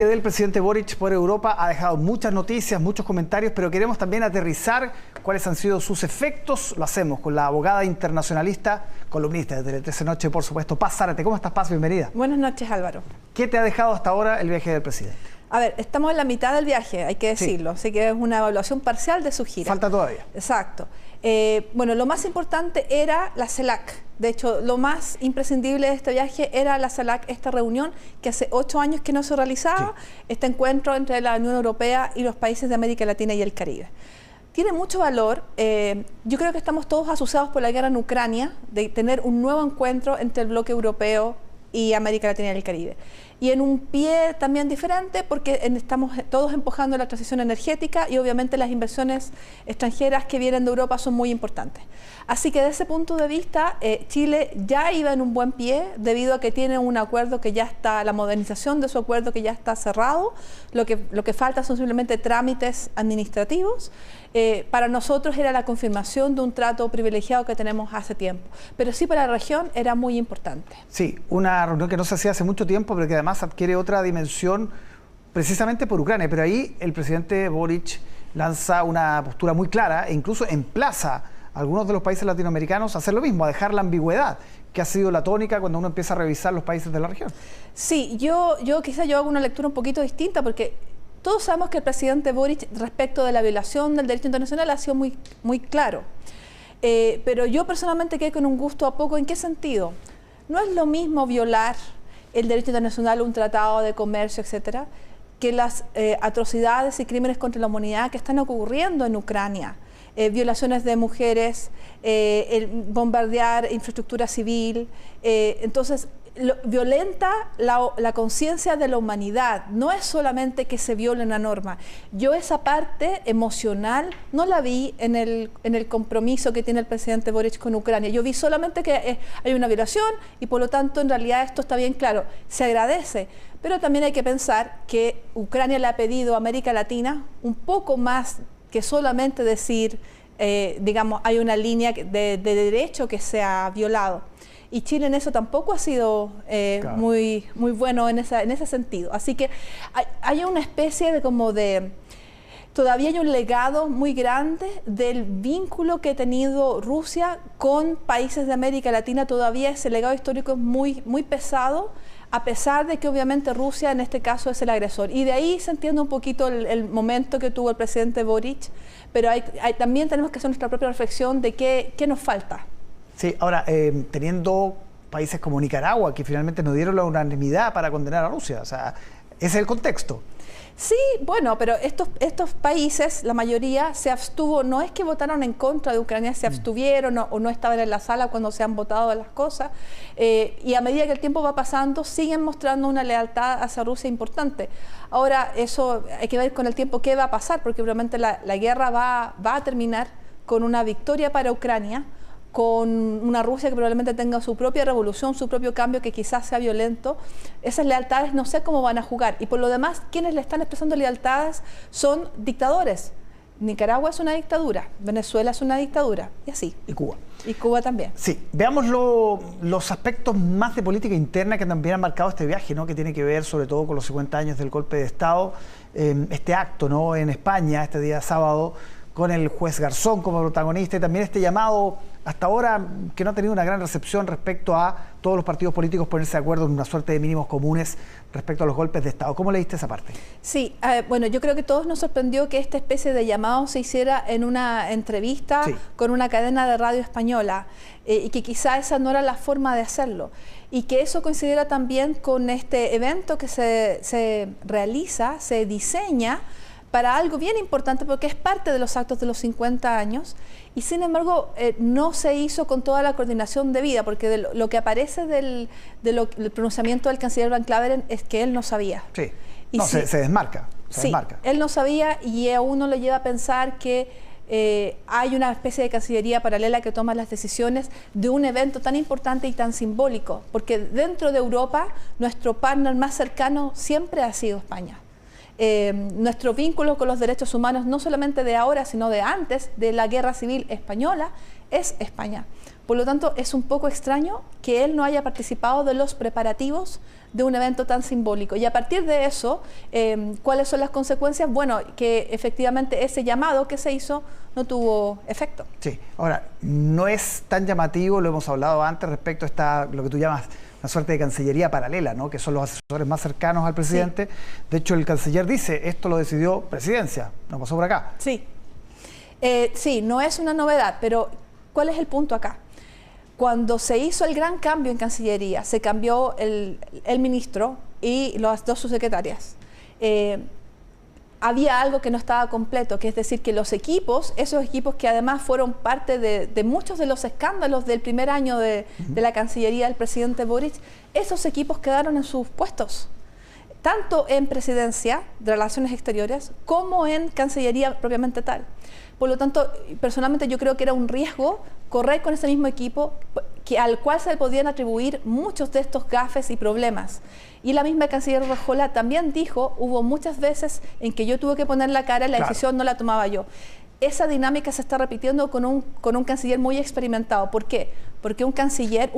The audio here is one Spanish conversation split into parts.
Del presidente Boric por Europa ha dejado muchas noticias, muchos comentarios, pero queremos también aterrizar cuáles han sido sus efectos. Lo hacemos con la abogada internacionalista, columnista de Tele 13 Noche, por supuesto, Paz Zárate. ¿Cómo estás, Paz? Bienvenida. Buenas noches, Álvaro. ¿Qué te ha dejado hasta ahora el viaje del presidente? A ver, estamos en la mitad del viaje, hay que decirlo, así que es una evaluación parcial de su gira. Falta todavía. Exacto. Bueno, lo más importante era la CELAC. De hecho, lo más imprescindible de este viaje era la CELAC, esta reunión que hace 8 años que no se realizaba, este encuentro entre la Unión Europea y los países de América Latina y el Caribe. Tiene mucho valor. Yo creo que estamos todos asustados por la guerra en Ucrania, de tener un nuevo encuentro entre el bloque europeo y América Latina y el Caribe. Y en un pie también diferente porque estamos todos empujando la transición energética y obviamente las inversiones extranjeras que vienen de Europa son muy importantes. Así que desde ese punto de vista, Chile ya iba en un buen pie debido a que tiene un acuerdo que ya está, la modernización de su acuerdo que ya está cerrado. Lo que falta son simplemente trámites administrativos. Para nosotros era la confirmación de un trato privilegiado que tenemos hace tiempo. Pero sí para la región era muy importante. Sí, una reunión que no se hacía hace mucho tiempo, pero que además adquiere otra dimensión precisamente por Ucrania. Pero ahí el presidente Boric lanza una postura muy clara e incluso emplaza a algunos de los países latinoamericanos a hacer lo mismo, a dejar la ambigüedad que ha sido la tónica cuando uno empieza a revisar los países de la región. Sí, quizás yo hago una lectura un poquito distinta porque todos sabemos que el presidente Boric respecto de la violación del derecho internacional ha sido muy claro. Pero yo personalmente quedé con un gusto a poco. ¿En qué sentido? No es lo mismo violar el derecho internacional, un tratado de comercio, etcétera, que las atrocidades y crímenes contra la humanidad que están ocurriendo en Ucrania. Violaciones de mujeres, el bombardear infraestructura civil. Entonces, violenta la conciencia de la humanidad. No es solamente que se viole una norma. Yo esa parte emocional no la vi en el compromiso que tiene el presidente Boric con Ucrania. Yo vi solamente que hay una violación y por lo tanto en realidad esto está bien claro. Se agradece, pero también hay que pensar que Ucrania le ha pedido a América Latina un poco más que solamente decir, digamos, hay una línea de derecho que se ha violado. Y Chile en eso tampoco ha sido claro, muy bueno en ese sentido. Así que hay una especie de todavía hay un legado muy grande del vínculo que ha tenido Rusia con países de América Latina. Todavía ese legado histórico es muy pesado, a pesar de que obviamente Rusia en este caso es el agresor. Y de ahí se entiende un poquito el momento que tuvo el presidente Boric, pero también tenemos que hacer nuestra propia reflexión de qué nos falta. Sí, ahora, teniendo países como Nicaragua, que finalmente nos dieron la unanimidad para condenar a Rusia, o sea, ese es el contexto. Sí, bueno, pero estos países, la mayoría se abstuvo, no es que votaron en contra de Ucrania, se abstuvieron o no estaban en la sala cuando se han votado las cosas, y a medida que el tiempo va pasando, siguen mostrando una lealtad hacia Rusia importante. Ahora, eso hay que ver con el tiempo qué va a pasar, porque obviamente la guerra va a terminar con una victoria para Ucrania, con una Rusia que probablemente tenga su propia revolución, su propio cambio que quizás sea violento. Esas lealtades no sé cómo van a jugar. Y por lo demás, quienes le están expresando lealtades son dictadores. Nicaragua es una dictadura, Venezuela es una dictadura, y así. Y Cuba. Y Cuba también. Sí, veamos los aspectos más de política interna que también han marcado este viaje, ¿no? Que tiene que ver sobre todo con los 50 años del golpe de Estado, este acto, ¿no? En España, este día sábado, con el juez Garzón como protagonista y también este llamado hasta ahora que no ha tenido una gran recepción respecto a todos los partidos políticos ponerse de acuerdo en una suerte de mínimos comunes respecto a los golpes de Estado. ¿Cómo leíste esa parte? Sí, bueno, yo creo que todos nos sorprendió que esta especie de llamado se hiciera en una entrevista con una cadena de radio española y que quizá esa no era la forma de hacerlo y que eso coincidiera también con este evento que se realiza, se diseña para algo bien importante porque es parte de los actos de los 50 años y sin embargo no se hizo con toda la coordinación debida porque lo que aparece del pronunciamiento del canciller Van Claveren es que él no sabía. Sí, y no, se desmarca. Él no sabía y a uno le lleva a pensar que hay una especie de cancillería paralela que toma las decisiones de un evento tan importante y tan simbólico porque dentro de Europa nuestro partner más cercano siempre ha sido España. Nuestro vínculo con los derechos humanos, no solamente de ahora, sino de antes de la Guerra Civil Española, es España. Por lo tanto, es un poco extraño que él no haya participado de los preparativos de un evento tan simbólico. Y a partir de eso, ¿cuáles son las consecuencias? Bueno, que efectivamente ese llamado que se hizo no tuvo efecto. Sí, ahora, no es tan llamativo, lo hemos hablado antes, respecto a lo que tú llamas una suerte de cancillería paralela, ¿no? Que son los asesores más cercanos al presidente. Sí. De hecho, el canciller dice, esto lo decidió presidencia, no pasó por acá. Sí, sí, no es una novedad, pero ¿cuál es el punto acá? Cuando se hizo el gran cambio en Cancillería, se cambió el ministro y las dos subsecretarias. Había algo que no estaba completo, que es decir, que los equipos, esos equipos que además fueron parte de muchos de los escándalos del primer año de la Cancillería del presidente Boric, esos equipos quedaron en sus puestos, tanto en Presidencia de Relaciones Exteriores como en Cancillería propiamente tal. Por lo tanto, personalmente yo creo que era un riesgo correr con ese mismo equipo al cual se le podían atribuir muchos de estos gafes y problemas. Y la misma canciller Rajola también dijo, hubo muchas veces en que yo tuve que poner la cara y la decisión no la tomaba yo. Esa dinámica se está repitiendo con un canciller muy experimentado. ¿Por qué? Porque un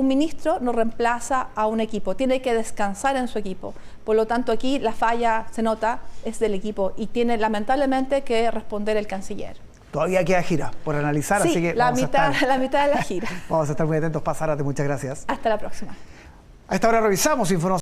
ministro no reemplaza a un equipo, tiene que descansar en su equipo. Por lo tanto, aquí la falla, se nota, es del equipo y tiene lamentablemente que responder el canciller. Todavía queda gira por analizar, sí, así que la mitad de la gira. Vamos a estar muy atentos. Paz Zárate, muchas gracias. Hasta la próxima. A esta hora revisamos información.